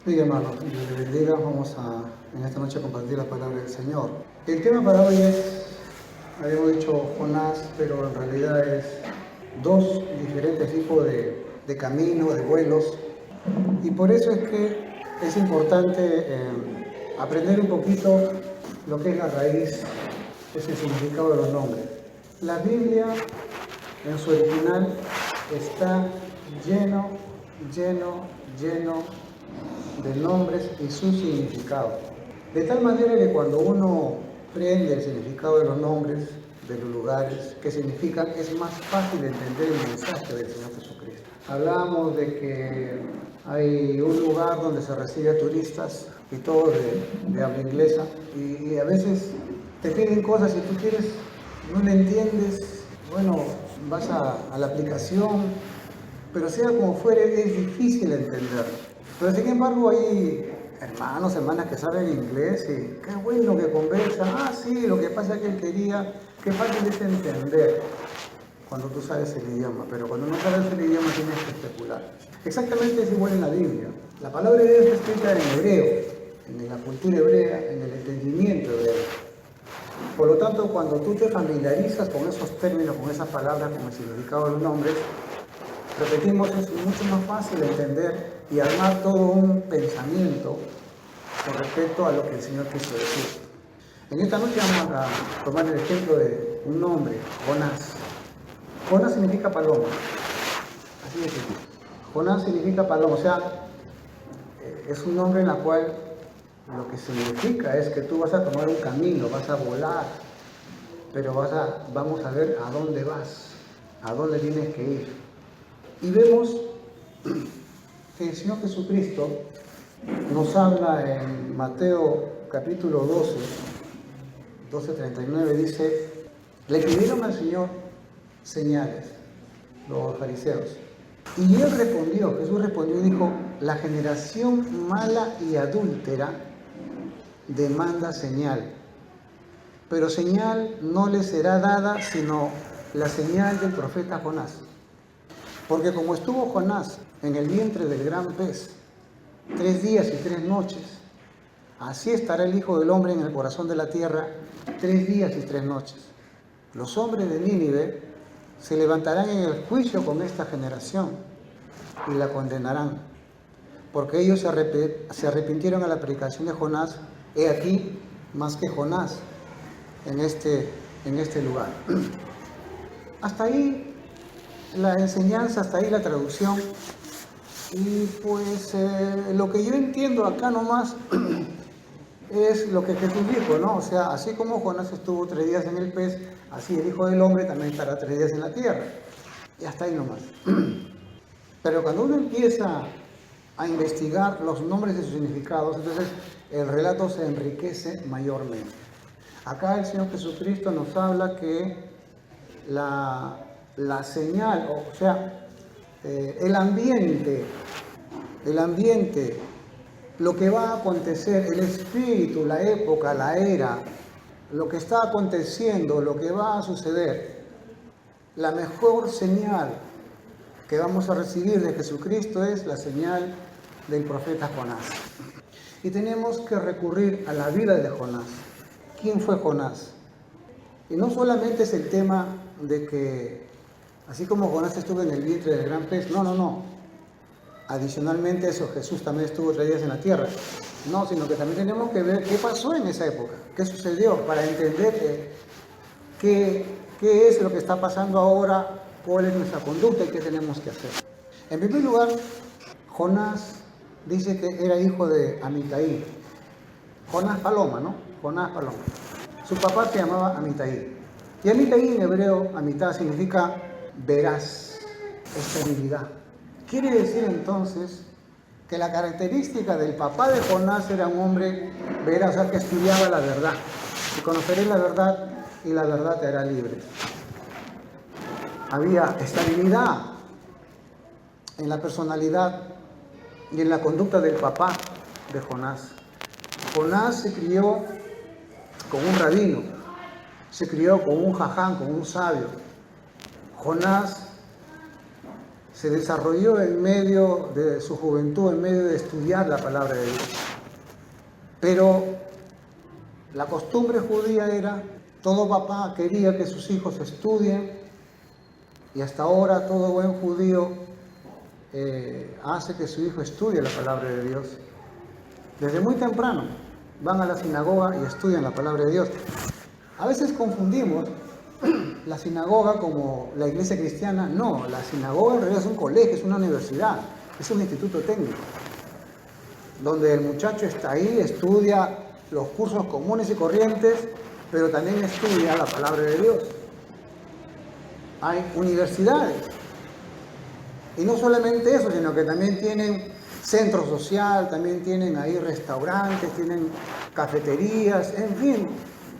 Bien, hermanos, Dios les bendiga. Vamos a en esta noche a compartir la palabra del Señor. El tema para hoy es, habíamos dicho Jonás, pero en realidad es dos diferentes tipos de camino, de vuelos. Y por eso es que es importante aprender un poquito lo que es la raíz, es el significado de los nombres. La Biblia en su original está lleno de nombres y su significado. De tal manera que cuando uno aprende el significado de los nombres, de los lugares, que significan, es más fácil entender el mensaje del Señor Jesucristo. Hablábamos de que hay un lugar donde se recibe a turistas y todos de habla inglesa y a veces te piden cosas y tú quieres, no le entiendes, bueno, vas a la aplicación, pero sea como fuere, es difícil entenderlo. Pero sin embargo hay hermanos, hermanas que saben inglés y qué bueno que conversan. Ah, sí, lo que pasa es que él quería, qué fácil es entender cuando tú sabes el idioma, pero cuando no sabes el idioma tienes que especular. Exactamente es igual en la Biblia. La palabra de Dios está escrita en hebreo, en la cultura hebrea, en el entendimiento hebreo. Por lo tanto, cuando tú te familiarizas con esos términos, con esas palabras, con el significado de los nombres, repetimos, es mucho más fácil entender y armar todo un pensamiento con respecto a lo que el Señor quiso decir. En esta noche vamos a tomar el ejemplo de un nombre, Jonás. Jonás significa paloma, así de simple. Jonás significa paloma, o sea, es un nombre en el cual lo que significa es que tú vas a tomar un camino, vas a volar, pero vamos a ver a dónde vas, a dónde tienes que ir. Y vemos que el Señor Jesucristo nos habla en Mateo capítulo 12:39, dice, le pidieron al Señor señales, los fariseos. Y Jesús respondió y dijo, la generación mala y adúltera demanda señal, pero señal no le será dada sino la señal del profeta Jonás. Porque como estuvo Jonás en el vientre del gran pez 3 días y 3 noches, así estará el Hijo del Hombre en el corazón de la tierra 3 días y 3 noches. Los hombres de Nínive se levantarán en el juicio con esta generación y la condenarán, porque ellos se arrepintieron a la predicación de Jonás. He aquí más que Jonás en este lugar. Hasta ahí la enseñanza, hasta ahí la traducción. Y pues lo que yo entiendo acá nomás es lo que Jesús dijo, ¿no? O sea, así como Jonás estuvo 3 días en el pez, así el Hijo del Hombre también estará 3 días en la tierra. Y hasta ahí nomás. Pero cuando uno empieza a investigar los nombres y sus significados, entonces el relato se enriquece mayormente. Acá el Señor Jesucristo nos habla que la señal, o sea, el ambiente, lo que va a acontecer, el espíritu, la época, la era, lo que está aconteciendo, lo que va a suceder, la mejor señal que vamos a recibir de Jesucristo es la señal del profeta Jonás. Y tenemos que recurrir a la vida de Jonás. ¿Quién fue Jonás? Y no solamente es el tema de que, así como Jonás estuvo en el vientre del gran pez, no. Adicionalmente a eso, Jesús también estuvo 3 días en la tierra. No, sino que también tenemos que ver qué pasó en esa época, qué sucedió, para entender qué es lo que está pasando ahora, cuál es nuestra conducta y qué tenemos que hacer. En primer lugar, Jonás dice que era hijo de Amitai. Jonás paloma, ¿no? Jonás paloma. Su papá se llamaba Amitai. Y Amitai en hebreo, Amitá, significa veraz, estabilidad. Quiere decir entonces que la característica del papá de Jonás era un hombre veraz, o sea, que estudiaba la verdad. Y conoceréis la verdad y la verdad te hará libre. Había estabilidad en la personalidad y en la conducta del papá de Jonás. Jonás se crió con un rabino, se crió con un jaján, con un sabio. Jonás se desarrolló en medio de su juventud, en medio de estudiar la palabra de Dios. Pero la costumbre judía era, todo papá quería que sus hijos estudien, y hasta ahora todo buen judío hace que su hijo estudie la palabra de Dios. Desde muy temprano van a la sinagoga y estudian la palabra de Dios. A veces confundimos la sinagoga como la iglesia cristiana. No, la sinagoga en realidad es un colegio, es una universidad, es un instituto técnico, donde el muchacho está ahí, estudia los cursos comunes y corrientes, pero también estudia la palabra de Dios. Hay universidades. Y no solamente eso, sino que también tienen centro social, también tienen ahí restaurantes, tienen cafeterías, en fin.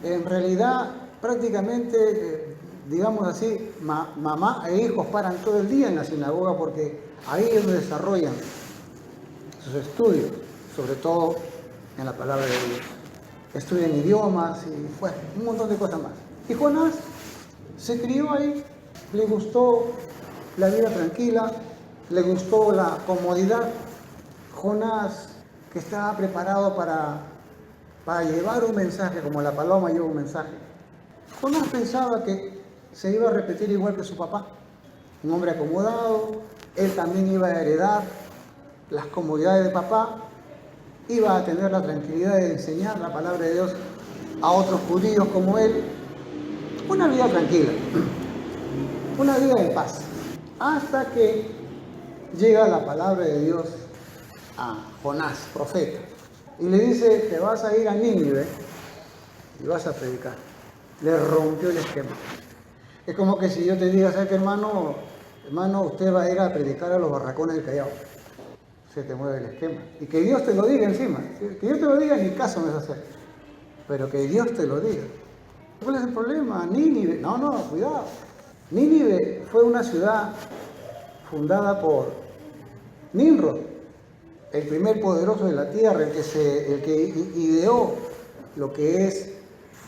En realidad, prácticamente, digamos así, mamá e hijos paran todo el día en la sinagoga porque ahí es donde desarrollan sus estudios, sobre todo en la palabra de Dios. Estudian idiomas y bueno, un montón de cosas más. Y Jonás se crió ahí, le gustó la vida tranquila, le gustó la comodidad. Jonás, que estaba preparado para llevar un mensaje, como la paloma lleva un mensaje. Jonás pensaba que se iba a repetir igual que su papá, un hombre acomodado. Él también iba a heredar las comodidades de papá, iba a tener la tranquilidad de enseñar la palabra de Dios a otros judíos como él. Una vida tranquila, una vida de paz, hasta que llega la palabra de Dios a Jonás, profeta, y le dice: te vas a ir a Nínive y vas a predicar. Le rompió el esquema. Es como que si yo te diga: ¿sabes qué, hermano, usted va a ir a predicar a los barracones del Callao? Se te mueve el esquema. Y que Dios te lo diga encima. Que Dios te lo diga, ni caso me vas a hacer. Pero que Dios te lo diga. ¿Cuál es el problema? Nínive. No, cuidado. Nínive fue una ciudad fundada por Nimrod, el primer poderoso de la tierra, el que ideó lo que es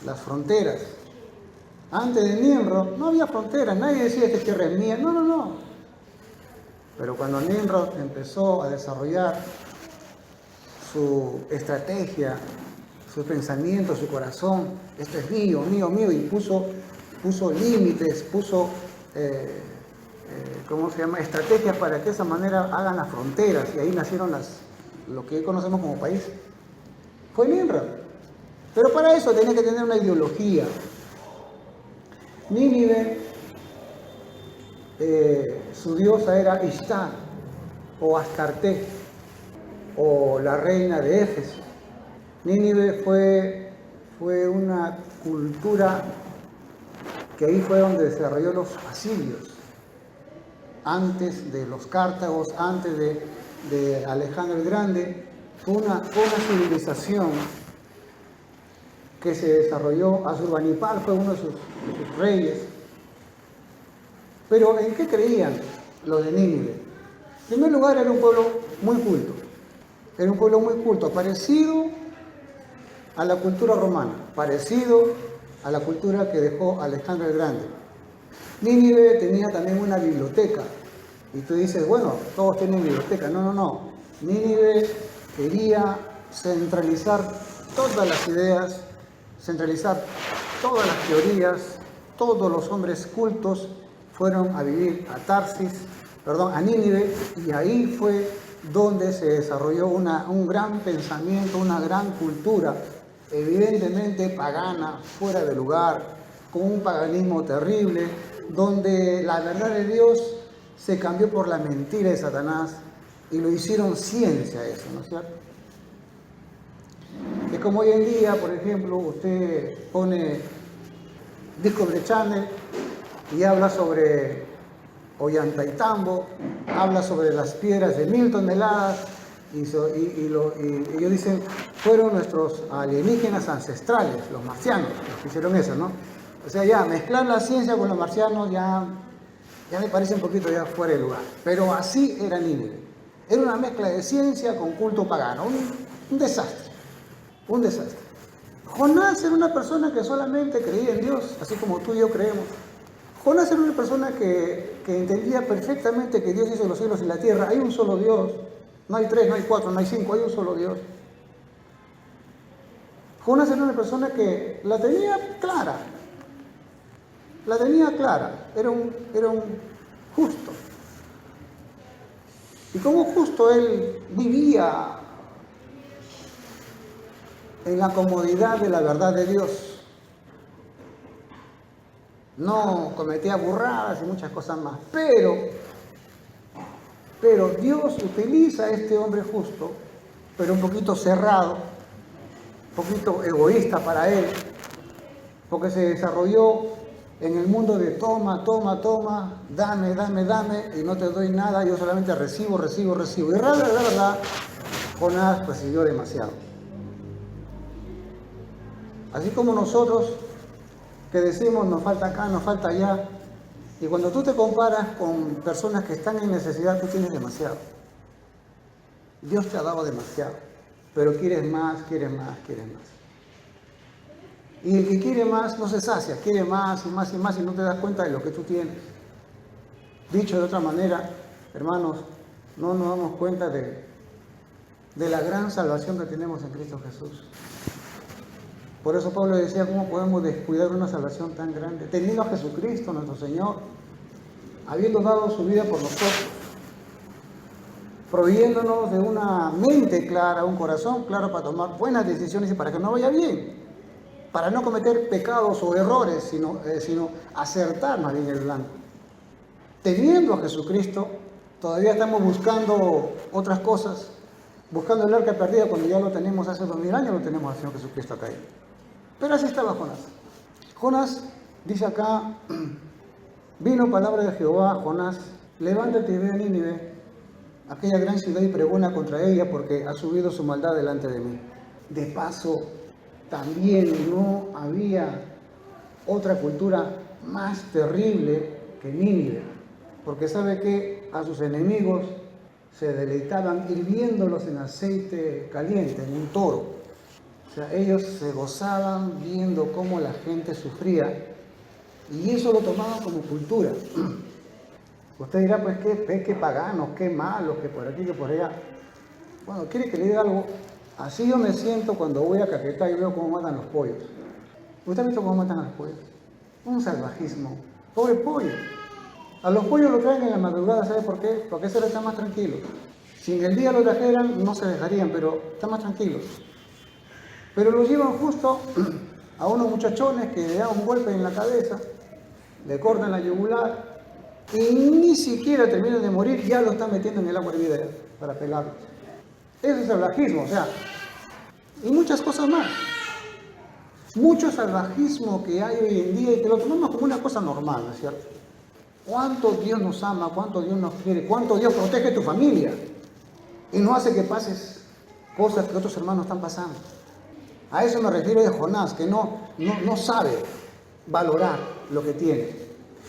las fronteras. Antes de Nimrod no había fronteras, nadie decía: esta tierra es mía. No. Pero cuando Nimrod empezó a desarrollar su estrategia, su pensamiento, su corazón, esto es mío, y puso límites, puso estrategias para que de esa manera hagan las fronteras, y ahí nacieron lo que hoy conocemos como país. Fue Nimrod. Pero para eso tenía que tener una ideología. Nínive, su diosa era Ishtar, o Astarte, o la reina de Éfeso. Nínive fue una cultura que ahí fue donde desarrolló los asirios, antes de los cártagos, antes de Alejandro el Grande. Fue una civilización que se desarrolló. Asurbanipal fue uno de sus reyes. Pero ¿en qué creían los de Nínive? En primer lugar, era un pueblo muy culto. Era un pueblo muy culto, parecido a la cultura romana, parecido a la cultura que dejó Alejandro el Grande. Nínive tenía también una biblioteca. Y tú dices: bueno, todos tienen biblioteca. No. Nínive quería centralizar todas las ideas, centralizar todas las teorías. Todos los hombres cultos fueron a vivir a Nínive, y ahí fue donde se desarrolló un gran pensamiento, una gran cultura, evidentemente pagana, fuera de lugar, con un paganismo terrible, donde la verdad de Dios se cambió por la mentira de Satanás, y lo hicieron ciencia eso, ¿no es cierto? Es como hoy en día, por ejemplo, usted pone Discovery Channel y habla sobre Ollantaytambo, habla sobre las piedras de 1000 toneladas, y ellos dicen: fueron nuestros alienígenas ancestrales, los marcianos, los que hicieron eso, ¿no? O sea, ya mezclar la ciencia con los marcianos ya me parece un poquito ya fuera de lugar. Pero así era Nínive. Era una mezcla de ciencia con culto pagano, un desastre, un desastre. Jonás era una persona que solamente creía en Dios, así como tú y yo creemos. Jonás era una persona que entendía perfectamente que Dios hizo los cielos y la tierra. Hay un solo Dios. No hay tres, no hay cuatro, no hay cinco, hay un solo Dios. Jonás era una persona que la tenía clara. La tenía clara. Era un justo. Y como justo él vivía en la comodidad de la verdad de Dios. No cometía burradas y muchas cosas más. Pero Dios utiliza a este hombre justo, pero un poquito cerrado, un poquito egoísta para él, porque se desarrolló en el mundo de toma, dame, y no te doy nada, yo solamente recibo. Y de verdad, Jonás recibió demasiado. Así como nosotros, que decimos nos falta acá, nos falta allá, y cuando tú te comparas con personas que están en necesidad, tú tienes demasiado. Dios te ha dado demasiado, pero quieres más. Y el que quiere más no se sacia, quiere más y no te das cuenta de lo que tú tienes. Dicho de otra manera, hermanos, no nos damos cuenta de la gran salvación que tenemos en Cristo Jesús. Por eso Pablo decía, ¿cómo podemos descuidar una salvación tan grande? Teniendo a Jesucristo, nuestro Señor, habiendo dado su vida por nosotros, proveyéndonos de una mente clara, un corazón claro para tomar buenas decisiones y para que no vaya bien, para no cometer pecados o errores, sino acertar más bien el blanco. Teniendo a Jesucristo, todavía estamos buscando otras cosas, buscando el arca perdida cuando ya lo tenemos hace 2000 años, lo tenemos al Señor Jesucristo acá. Pero así estaba Jonás. Jonás, dice acá, vino palabra de Jehová a Jonás, levántate y ve a Nínive, aquella gran ciudad, y pregona contra ella, porque ha subido su maldad delante de mí. De paso, también no había otra cultura más terrible que Nínive, porque sabe que a sus enemigos se deleitaban hirviéndolos en aceite caliente, en un toro. O sea, ellos se gozaban viendo cómo la gente sufría, y eso lo tomaban como cultura. Usted dirá, pues qué paganos, qué malos, que por aquí, que por allá. Bueno, ¿quiere que le diga algo? Así yo me siento cuando voy a Caquetá y veo cómo matan los pollos. ¿Usted ha visto cómo matan a los pollos? Un salvajismo. Pobre pollo. A los pollos lo traen en la madrugada, ¿sabe por qué? Porque se les está más tranquilos. Si en el día lo trajeran, no se dejarían, pero están más tranquilos. Pero los llevan justo a unos muchachones que le dan un golpe en la cabeza, le cortan la yugular, y ni siquiera terminan de morir, ya lo están metiendo en el agua hervida para pelarlos. Eso es salvajismo, o sea, y muchas cosas más. Mucho salvajismo que hay hoy en día y que lo tomamos como una cosa normal, ¿no es cierto? Cuánto Dios nos ama, cuánto Dios nos quiere, cuánto Dios protege tu familia y no hace que pases cosas que otros hermanos están pasando. A eso me refiero de Jonás, que no sabe valorar lo que tiene.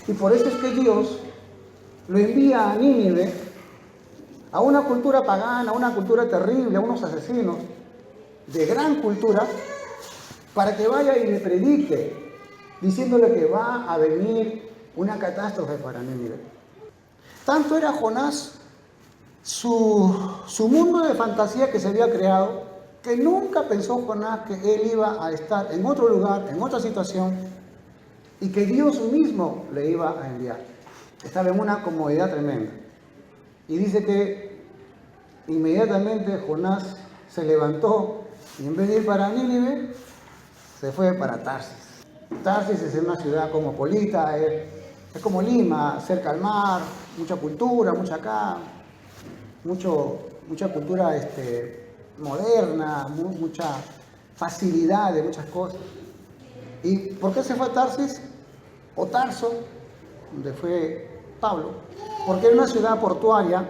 Y por eso es que Dios lo envía a Nínive, a una cultura pagana, a una cultura terrible, a unos asesinos de gran cultura, para que vaya y le predique, diciéndole que va a venir una catástrofe para Nínive. Tanto era Jonás su mundo de fantasía que se había creado, que nunca pensó Jonás que él iba a estar en otro lugar, en otra situación, y que Dios mismo le iba a enviar. Estaba en una comodidad tremenda. Y dice que inmediatamente Jonás se levantó y en vez de ir para Nínive, se fue para Tarsis. Tarsis es una ciudad cosmopolita, es como Lima, cerca al mar, mucha cultura, mucha cultura moderna, mucha facilidad de muchas cosas. ¿Y por qué se fue a Tarsis o Tarso, donde fue Pablo? Porque era una ciudad portuaria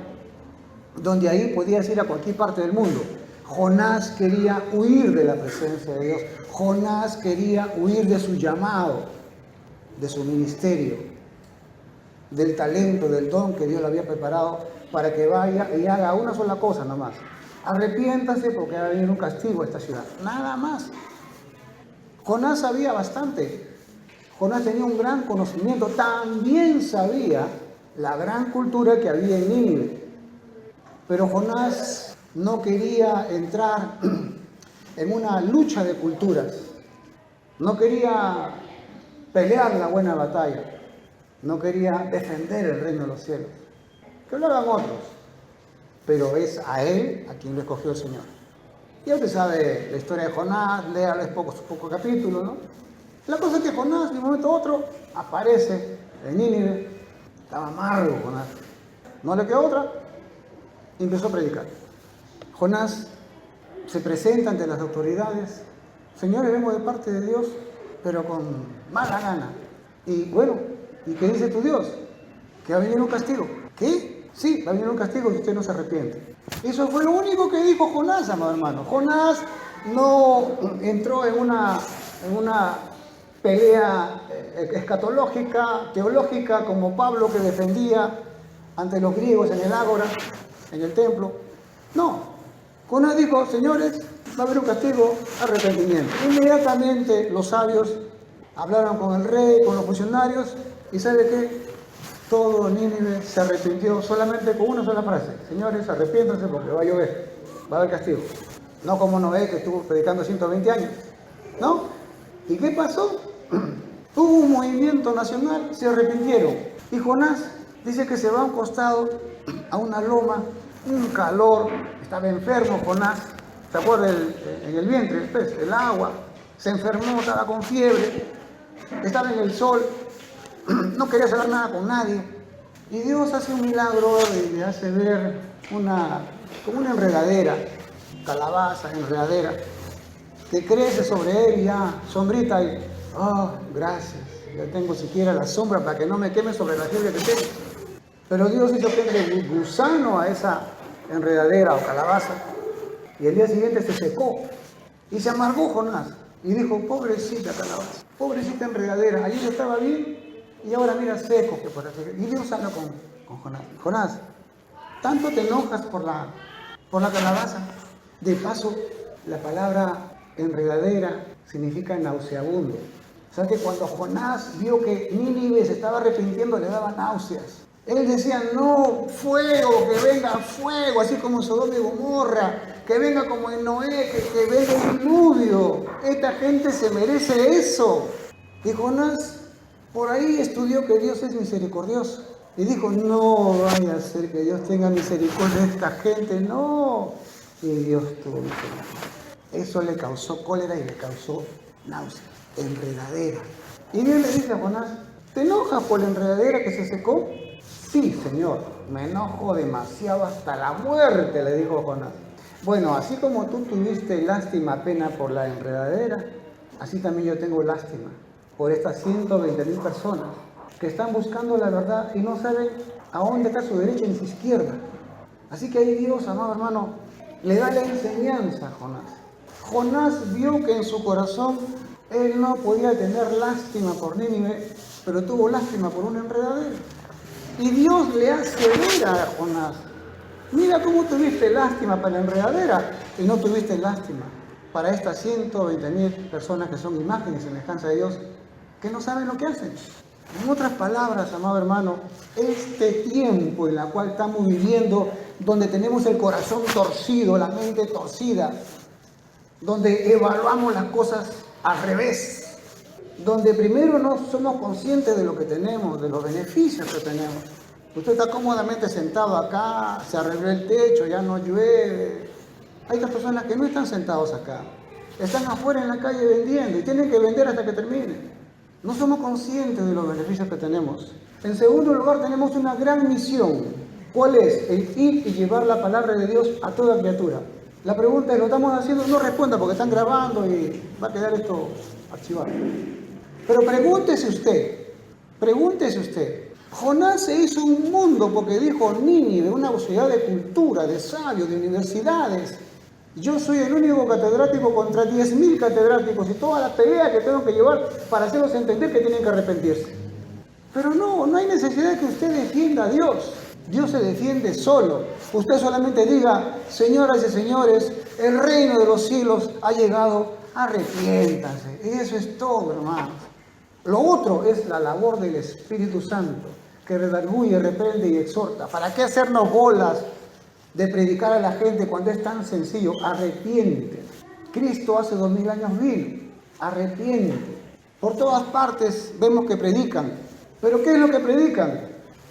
donde ahí podías ir a cualquier parte del mundo. Jonás quería huir de la presencia de Dios. Jonás quería huir de su llamado, de su ministerio, del talento, del don que Dios le había preparado para que vaya y haga una sola cosa nomás. Arrepiéntase porque va a venir un castigo a esta ciudad. Nada más. Jonás sabía bastante. Jonás tenía un gran conocimiento, también sabía la gran cultura que había en Nínive. Pero Jonás no quería entrar en una lucha de culturas, no quería pelear la buena batalla, no quería defender el reino de los cielos. Que lo hagan otros, pero es a él a quien lo escogió el Señor. Ya usted sabe la historia de Jonás, léale pocos capítulos, ¿no? La cosa es que Jonás, de un momento a otro, aparece en Nínive, estaba amargo Jonás, no le quedó otra, y empezó a predicar. Jonás se presenta ante las autoridades: señores, vengo de parte de Dios, pero con mala gana. Y bueno, ¿y qué dice tu Dios? Que va a venir un castigo. ¿Qué? Sí, va a venir un castigo si usted no se arrepiente. Eso fue lo único que dijo Jonás, amado hermano. Jonás no entró en una pelea escatológica, teológica, como Pablo, que defendía ante los griegos en el ágora, en el templo. No, Jonás dijo: señores, va a haber un castigo, arrepentimiento. Inmediatamente los sabios hablaron con el rey, con los funcionarios, y ¿sabe qué? Todo Nínive se arrepintió solamente con una sola frase: señores, arrepiéntanse porque va a llover, va a haber castigo. No como Noé, que estuvo predicando 120 años, ¿no? ¿Y qué pasó? Hubo un movimiento nacional, se arrepintieron. Y Jonás dice que se va a un costado, a una loma, un calor, estaba enfermo Jonás, ¿se acuerda? En el vientre, el pez, el agua, se enfermó, estaba con fiebre, estaba en el sol, no quería saber nada con nadie. Y Dios hace un milagro y le hace ver como una enredadera, calabaza, enredadera, que crece sobre él y ya, sombrita, y gracias, ya tengo siquiera la sombra para que no me queme sobre la fiebre que tengo. Pero Dios hizo que entre gusano a esa enredadera o calabaza, y el día siguiente se secó y se amargó Jonás y dijo: pobrecita calabaza, pobrecita enredadera, ayer estaba bien y ahora mira seco que por así. Y Dios habla con Jonás: Jonás, ¿tanto te enojas por la calabaza? De paso, la palabra enredadera significa nauseabundo. O sea que cuando Jonás vio que Nínive se estaba arrepintiendo, le daba náuseas. Él decía: no, fuego, que venga fuego, así como Sodoma y Gomorra, que venga como en Noé, que venga el diluvio. Esta gente se merece eso. Y Jonás por ahí estudió que Dios es misericordioso. Y dijo: no vaya a ser que Dios tenga misericordia de esta gente, no. Y Dios tuvo misericordia. Eso le causó cólera y le causó náusea, enredadera. Y Dios le dice a Jonás: ¿te enojas por la enredadera que se secó? Sí, Señor, me enojo demasiado hasta la muerte, le dijo Jonás. Bueno, así como tú tuviste lástima, pena por la enredadera, así también yo tengo lástima por estas 120,000 personas que están buscando la verdad y no saben a dónde está su derecha ni su izquierda. Así que ahí Dios, amado hermano, le da la enseñanza a Jonás. Jonás vio que en su corazón él no podía tener lástima por Nínive, pero tuvo lástima por una enredadera. Y Dios le hace ver a Jonás: mira cómo tuviste lástima para la enredadera y no tuviste lástima para estas 120,000 personas que son imagen y semejanza de Dios, que no saben lo que hacen. En otras palabras, amado hermano, este tiempo en el cual estamos viviendo, donde tenemos el corazón torcido, la mente torcida, donde evaluamos las cosas al revés, donde primero no somos conscientes de lo que tenemos, de los beneficios que tenemos. Usted está cómodamente sentado acá, se arregló el techo, ya no llueve. Hay otras personas que no están sentados acá, están afuera en la calle vendiendo y tienen que vender hasta que termine. No somos conscientes de los beneficios que tenemos. En segundo lugar, tenemos una gran misión. ¿Cuál es? El ir y llevar la palabra de Dios a toda criatura. La pregunta es: ¿lo estamos haciendo? No responda porque están grabando y va a quedar esto archivado. Pero pregúntese usted. Jonás se hizo un mundo porque dijo: Nínive, una ciudad de cultura, de sabios, de universidades. Yo soy el único catedrático contra 10,000 catedráticos y toda la pelea que tengo que llevar para hacerlos entender que tienen que arrepentirse. Pero no hay necesidad de que usted defienda a Dios. Dios se defiende solo. Usted solamente diga: señoras y señores, el reino de los cielos ha llegado, arrepiéntanse. Y eso es todo, hermanos. Lo otro es la labor del Espíritu Santo, que redarguye, reprende y exhorta. ¿Para qué hacernos bolas de predicar a la gente cuando es tan sencillo? Arrepiente. Cristo hace 2000 años vino. Arrepiente. Por todas partes vemos que predican. ¿Pero qué es lo que predican?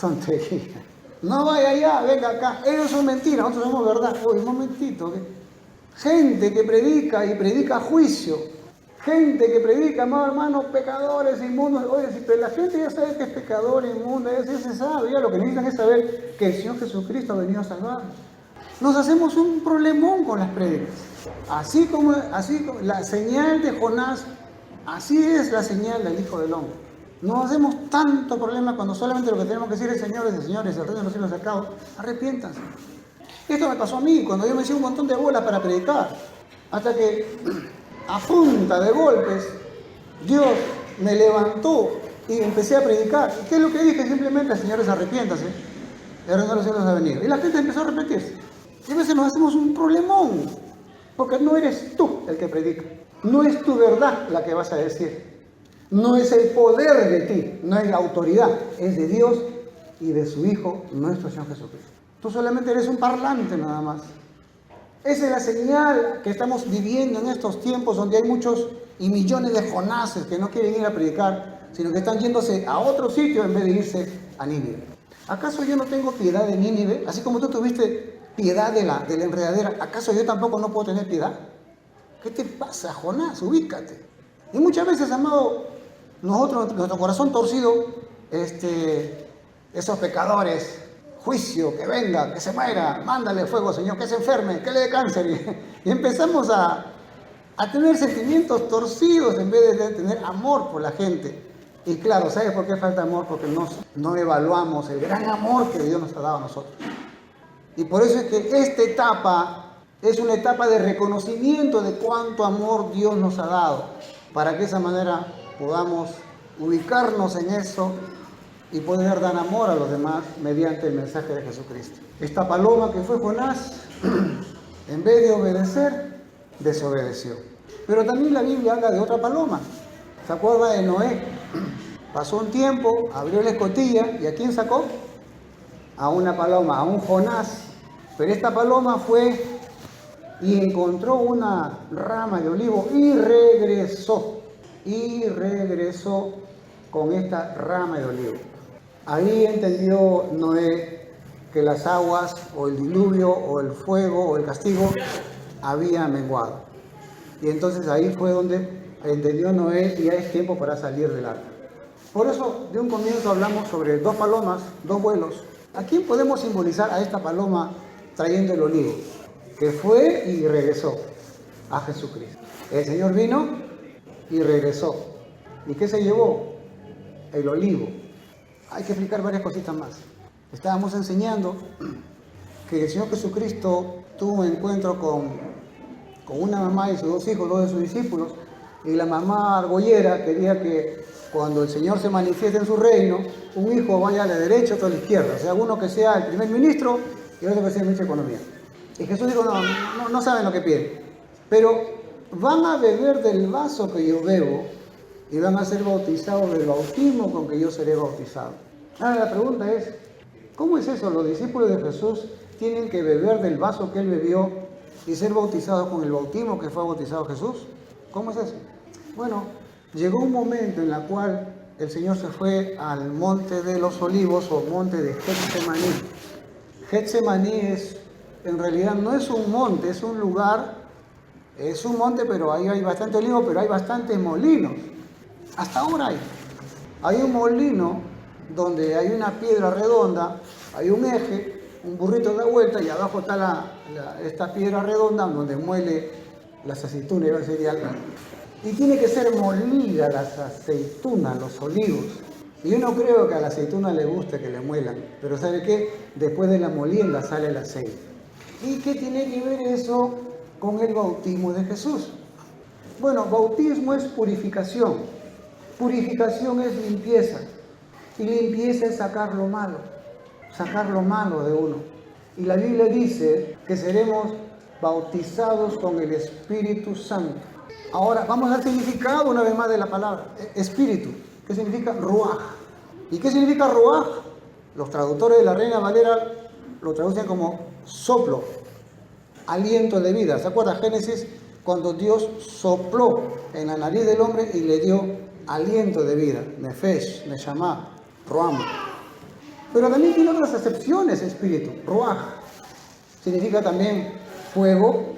Tontería. No vaya allá, venga acá. Ellos son mentiras, nosotros somos verdad. Oye, un momentito. Gente que predica y predica juicio. Gente que predica, amados hermanos, pecadores, inmundos. Oye, si la gente ya sabe que es pecador, inmundo, ya se sabe. Ya lo que necesitan es saber que el Señor Jesucristo ha venido a salvarnos. Nos hacemos un problemón con las prédicas. Así como la señal de Jonás, así es la señal del Hijo del Hombre. No hacemos tanto problema cuando solamente lo que tenemos que decir es: señores, el reino de los cielos ha acercado, arrepiéntanse. Esto me pasó a mí cuando yo me hice un montón de bolas para predicar, hasta que a punta de golpes Dios me levantó y empecé a predicar. ¿Y qué es lo que dije? Simplemente: señores, arrepiéntanse, el reino de los cielos ha venido. Y la gente empezó a arrepentirse. Y a veces nos hacemos un problemón, porque no eres tú el que predica, no es tu verdad la que vas a decir. No es el poder de ti, no es la autoridad, es de Dios y de su Hijo, nuestro Señor Jesucristo. Tú solamente eres un parlante nada más. Esa es la señal que estamos viviendo en estos tiempos donde hay muchos y millones de Jonases que no quieren ir a predicar, sino que están yéndose a otro sitio en vez de irse a Nínive. ¿Acaso yo no tengo piedad de Nínive? Así como tú tuviste piedad de la enredadera, ¿acaso yo tampoco no puedo tener piedad? ¿Qué te pasa, Jonás? Ubícate. Y muchas veces, amado, nosotros, nuestro corazón torcido, esos pecadores, juicio, que venga, que se muera, mándale fuego, Señor, que se enferme, que le dé cáncer. Y empezamos a tener sentimientos torcidos en vez de tener amor por la gente. Y claro, ¿sabes por qué falta amor? Porque no evaluamos el gran amor que Dios nos ha dado a nosotros. Y por eso es que esta etapa es una etapa de reconocimiento de cuánto amor Dios nos ha dado, para que de esa manera podamos ubicarnos en eso y poder dar amor a los demás mediante el mensaje de Jesucristo. Esta paloma que fue Jonás, en vez de obedecer, desobedeció. Pero también la Biblia habla de otra paloma. ¿Se acuerda de Noé? Pasó un tiempo, abrió la escotilla, ¿y a quién sacó? A una paloma, a un Jonás. Pero esta paloma fue y encontró una rama de olivo y regresó con esta rama de olivo. Ahí entendió Noé que las aguas o el diluvio o el fuego o el castigo había menguado. Y entonces ahí fue donde entendió Noé y ya es tiempo para salir del arca. Por eso de un comienzo hablamos sobre dos palomas, dos vuelos. ¿A quién podemos simbolizar a esta paloma trayendo el olivo? Que fue y regresó a Jesucristo. El Señor vino y regresó. ¿Y qué se llevó? El olivo. Hay que explicar varias cositas más. Estábamos enseñando que el Señor Jesucristo tuvo un encuentro con una mamá y sus dos hijos, dos de sus discípulos, y la mamá argollera quería que cuando el Señor se manifieste en su reino, un hijo vaya a la derecha, otro a la izquierda. O sea, uno que sea el primer ministro y otro que sea el ministro de Economía. Y Jesús dijo: no saben lo que piden, pero van a beber del vaso que yo bebo y van a ser bautizados del bautismo con que yo seré bautizado. Ahora la pregunta es: ¿cómo es eso? ¿Los discípulos de Jesús tienen que beber del vaso que él bebió y ser bautizados con el bautismo que fue bautizado Jesús? ¿Cómo es eso? Bueno, llegó un momento en el cual el Señor se fue al monte de los olivos o monte de Getsemaní. Getsemaní en realidad no es un monte, es un lugar, es un monte, pero ahí hay bastante olivo, pero hay bastantes molinos. Hasta ahora hay un molino donde hay una piedra redonda, hay un eje, un burrito da vuelta y abajo está esta piedra redonda donde muele las aceitunas, y tiene que ser molida las aceitunas, los olivos. Y yo no creo que a la aceituna le guste que le muelan, pero ¿sabe qué? Después de la molienda sale el aceite. ¿Y qué tiene que ver eso con el bautismo de Jesús? Bueno, bautismo es purificación. Purificación es limpieza. Y limpieza es sacar lo malo de uno. Y la Biblia dice que seremos bautizados con el Espíritu Santo. Ahora, vamos al significado una vez más de la palabra. Espíritu. ¿Qué significa ruaj? ¿Y qué significa ruaj? Los traductores de la Reina Valera lo traducen como soplo, aliento de vida. ¿Se acuerda Génesis? Cuando Dios sopló en la nariz del hombre y le dio aliento de vida. Nefesh, Neshama, Ruam. Pero también tiene otras acepciones espíritu. Ruaj significa también fuego.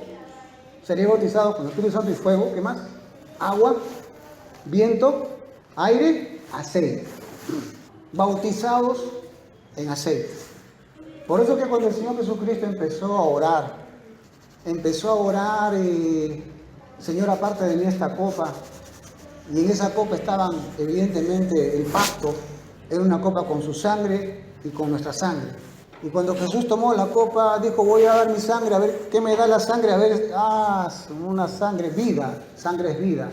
Sería bautizado con el Espíritu Santo y fuego. ¿Qué más? Agua, viento, aire, aceite. Bautizados en aceite. Por eso que cuando el Señor Jesucristo empezó a orar y Señor, aparte de mí esta copa, y en esa copa estaban evidentemente el pacto, era una copa con su sangre y con nuestra sangre. Y cuando Jesús tomó la copa, dijo, voy a dar mi sangre, a ver qué me da la sangre, a ver, una sangre, vida, sangre es vida,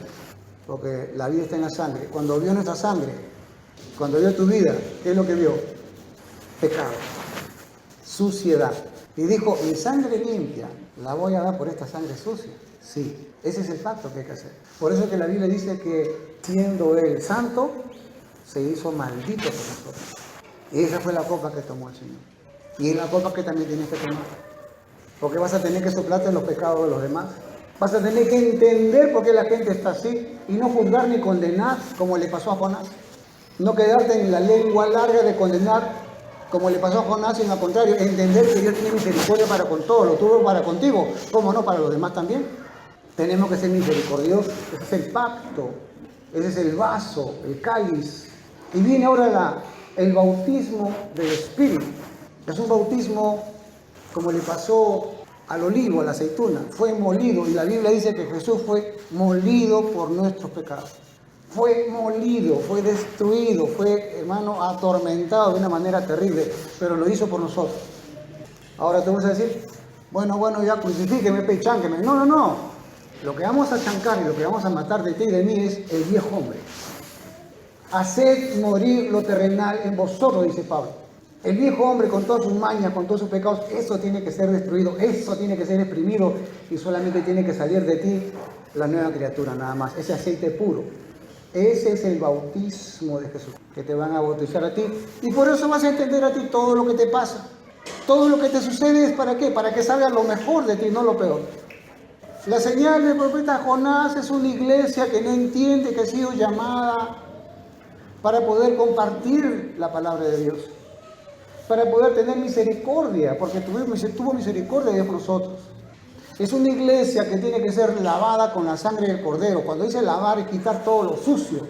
porque la vida está en la sangre. Cuando vio nuestra sangre, cuando vio tu vida, ¿qué es lo que vio? Pecado, suciedad. Y dijo, mi sangre limpia, ¿la voy a dar por esta sangre sucia? Sí, ese es el pacto que hay que hacer. Por eso que la Biblia dice que siendo Él santo, se hizo maldito por nosotros. Y esa fue la copa que tomó el Señor. Y es la copa que también tienes que tomar. Porque vas a tener que soplarte los pecados de los demás. Vas a tener que entender por qué la gente está así y no juzgar ni condenar como le pasó a Jonás. No quedarte en la lengua larga de condenar como le pasó a Jonás, sino al contrario, entender que Dios tiene misericordia para con todos, lo tuvo para contigo, como no para los demás también. Tenemos que ser misericordiosos. Ese es el pacto, ese es el vaso, el cáliz. Y viene ahora el bautismo del Espíritu. Es un bautismo como le pasó al olivo, a la aceituna. Fue molido y la Biblia dice que Jesús fue molido por nuestros pecados. Fue molido, fue destruido, fue, hermano, atormentado de una manera terrible, pero lo hizo por nosotros. Ahora te vas a decir, bueno, ya crucifíqueme, pechánqueme. No. Lo que vamos a chancar y lo que vamos a matar de ti y de mí es el viejo hombre. Haced morir lo terrenal en vosotros, dice Pablo. El viejo hombre con todas sus mañas, con todos sus pecados, eso tiene que ser destruido, eso tiene que ser exprimido y solamente tiene que salir de ti la nueva criatura, nada más, ese aceite puro. Ese es el bautismo de Jesús, que te van a bautizar a ti. Y por eso vas a entender a ti todo lo que te pasa. Todo lo que te sucede es ¿para qué? Para que salga lo mejor de ti, no lo peor. La señal del profeta Jonás es una iglesia que no entiende que ha sido llamada para poder compartir la palabra de Dios. Para poder tener misericordia, porque tuvo misericordia de nosotros. Es una iglesia que tiene que ser lavada con la sangre del Cordero. Cuando dice lavar es quitar todo lo sucio.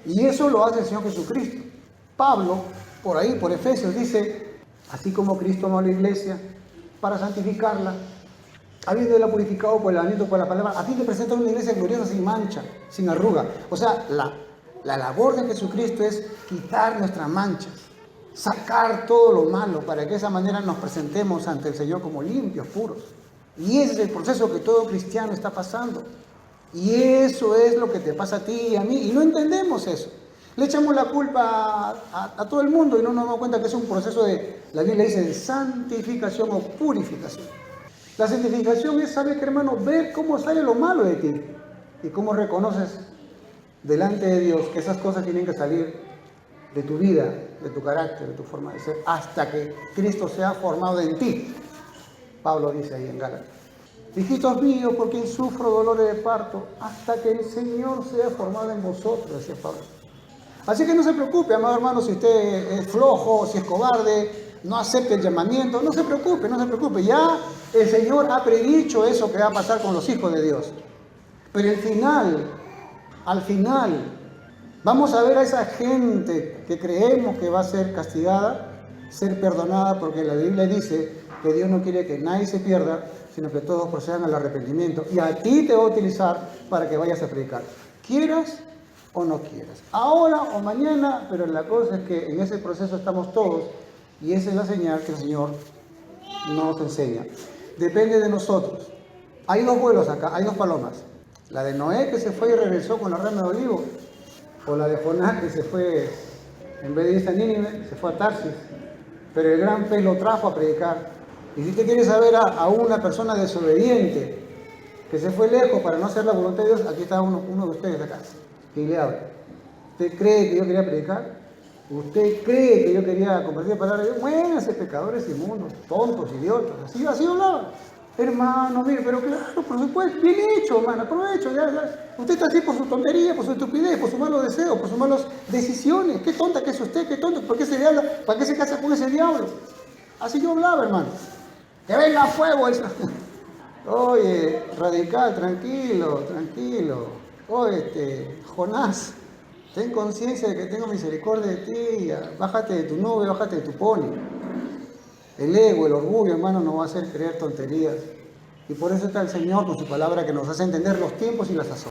Y eso lo hace el Señor Jesucristo. Pablo, por ahí, por Efesios, dice, así como Cristo amó a la iglesia para santificarla, habiéndola purificado por el lavamiento por la palabra, a fin de presentar una iglesia gloriosa sin mancha, sin arruga. O sea, la labor de Jesucristo es quitar nuestras manchas, sacar todo lo malo, para que de esa manera nos presentemos ante el Señor como limpios, puros. Y ese es el proceso que todo cristiano está pasando. Y eso es lo que te pasa a ti y a mí. Y no entendemos eso. Le echamos la culpa a todo el mundo y no nos damos cuenta que es un proceso de, la Biblia dice, de santificación o purificación. La santificación es, ¿sabes qué, hermano? Ver cómo sale lo malo de ti y cómo reconoces delante de Dios que esas cosas tienen que salir de tu vida, de tu carácter, de tu forma de ser, hasta que Cristo sea formado en ti. Pablo dice ahí en Gálatas, hijitos míos, por quien sufro dolores de parto, hasta que el Señor sea formado en vosotros, decía Pablo. Así que no se preocupe, amado hermano, si usted es flojo, si es cobarde, no acepte el llamamiento, no se preocupe. Ya el Señor ha predicho eso que va a pasar con los hijos de Dios. Pero al final, vamos a ver a esa gente que creemos que va a ser castigada, ser perdonada, porque la Biblia dice que Dios no quiere que nadie se pierda, sino que todos procedan al arrepentimiento. Y a ti te va a utilizar para que vayas a predicar, quieras o no quieras, ahora o mañana, pero la cosa es que en ese proceso estamos todos, y esa es la señal que el Señor nos enseña. Depende de nosotros. Hay dos vuelos acá, hay dos palomas. La de Noé, que se fue y regresó con la rama de olivo, o la de Jonás, que se fue, en vez de irse a Nínive, se fue a Tarsis, pero el gran pez lo trajo a predicar. Y si usted quiere saber a una persona desobediente que se fue lejos para no hacer la voluntad de Dios, aquí está uno de ustedes acá, y le habla. ¿Usted cree que yo quería predicar? ¿Usted cree que yo quería compartir la palabra de Dios? Muéranse, pecadores inmundos, tontos, idiotas. Así hablaba. Hermano, mire, pero claro, por supuesto, bien hecho, hermano, aprovecho, ya. Usted está así por su tontería, por su estupidez, por sus malos deseos, por sus malas decisiones. Qué tonta que es usted, qué tonto, ¿por qué se le habla? ¿Para qué se casa con ese diablo? Así yo hablaba, hermano. ¡Que venga a fuego! Eso. Oye, radical, tranquilo, tranquilo. Oye, Jonás, ten conciencia de que tengo misericordia de ti. Bájate de tu nube, bájate de tu pony. El ego, el orgullo, hermano, nos va a hacer creer tonterías. Y por eso está el Señor con su palabra que nos hace entender los tiempos y las sazones.